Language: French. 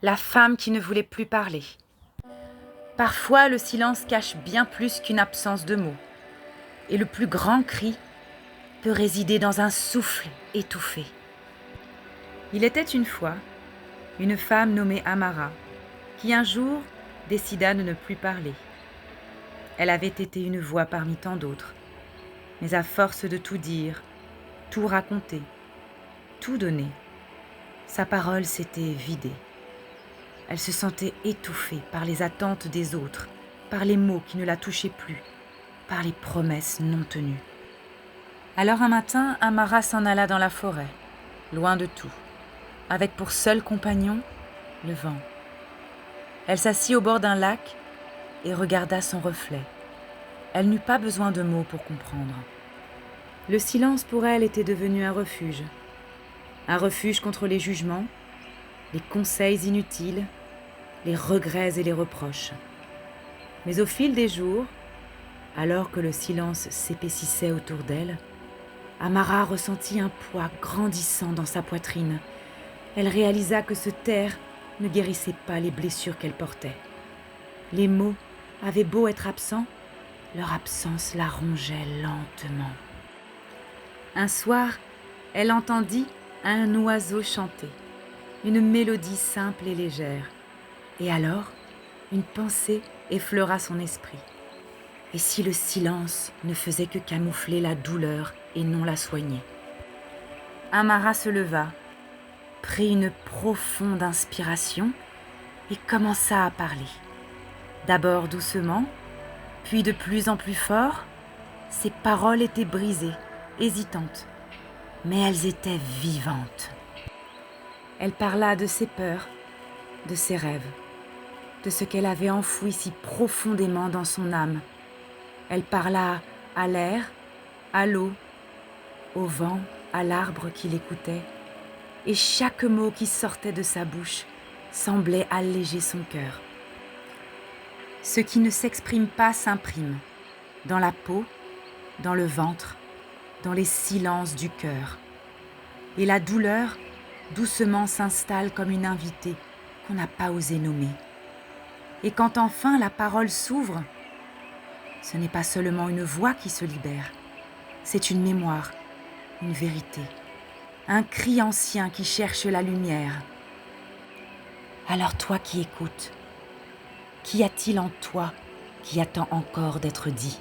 la femme qui ne voulait plus parler. Parfois, le silence cache bien plus qu'une absence de mots, et le plus grand cri peut résider dans un souffle étouffé. Il était une fois une femme nommée Amara, qui un jour décida de ne plus parler. Elle avait été une voix parmi tant d'autres, mais à force de tout dire, tout raconter, tout donner, sa parole s'était vidée. Elle se sentait étouffée par les attentes des autres, par les mots qui ne la touchaient plus, par les promesses non tenues. Alors un matin, Amara s'en alla dans la forêt, loin de tout, avec pour seul compagnon le vent. Elle s'assit au bord d'un lac et regarda son reflet. Elle n'eut pas besoin de mots pour comprendre. Le silence pour elle était devenu un refuge contre les jugements, les conseils inutiles, les regrets et les reproches. Mais au fil des jours, alors que le silence s'épaississait autour d'elle, Amara ressentit un poids grandissant dans sa poitrine. Elle réalisa que se taire ne guérissait pas les blessures qu'elle portait. Les mots avaient beau être absents, leur absence la rongeait lentement. Un soir, elle entendit un oiseau chanter, une mélodie simple et légère. Et alors, une pensée effleura son esprit. Et si le silence ne faisait que camoufler la douleur et non la soigner? Amara se leva, prit une profonde inspiration et commença à parler. D'abord doucement, puis de plus en plus fort. Ses paroles étaient brisées, hésitantes, mais elles étaient vivantes. Elle parla de ses peurs, de ses rêves, de ce qu'elle avait enfoui si profondément dans son âme. Elle parla à l'air, à l'eau, au vent, à l'arbre qui l'écoutait, et chaque mot qui sortait de sa bouche semblait alléger son cœur. Ce qui ne s'exprime pas s'imprime, dans la peau, dans le ventre, dans les silences du cœur. Et la douleur doucement s'installe comme une invitée qu'on n'a pas osé nommer. Et quand enfin la parole s'ouvre, ce n'est pas seulement une voix qui se libère, c'est une mémoire, une vérité, un cri ancien qui cherche la lumière. Alors toi qui écoutes, qu'y a-t-il en toi qui attend encore d'être dit ?